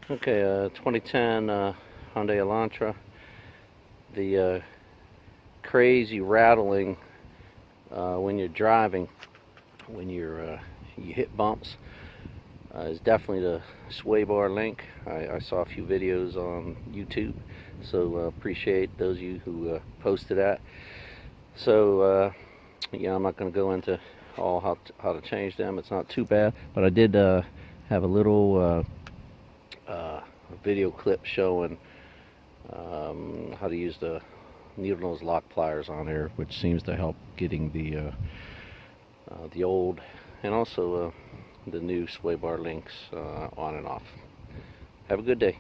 Okay, 2010 Hyundai Elantra. The crazy rattling when you're driving, when you hit bumps, is definitely the sway bar link. I saw a few videos on YouTube, so appreciate those of you who posted that. So yeah, I'm not going to go into all how to change them. It's not too bad, but I did have a little video clip showing how to use the needle nose lock pliers on there, which seems to help getting the old and also the new sway bar links on and off. Have a good day.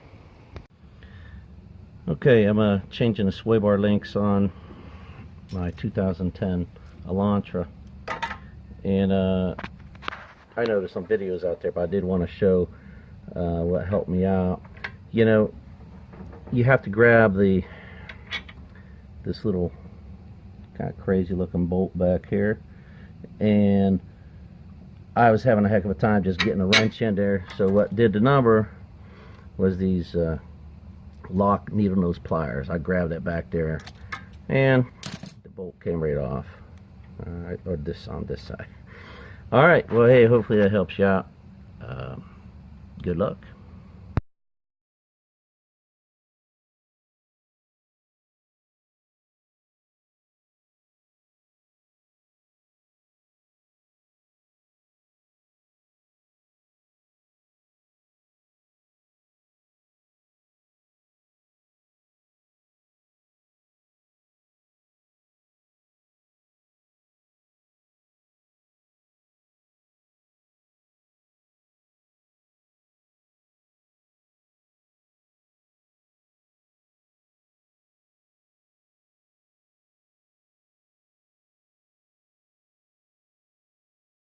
Okay, I'm changing the sway bar links on my 2010 Elantra, and I know there's some videos out there, but I did want to show what helped me out. You know, you have to grab this little kind of crazy looking bolt back here, and I was having a heck of a time just getting a wrench in there. So what did the number was these lock needle nose pliers. I grabbed it back there and the bolt came right off. Alright, or this on this side. Alright, well, hey, hopefully that helps you out. Good luck.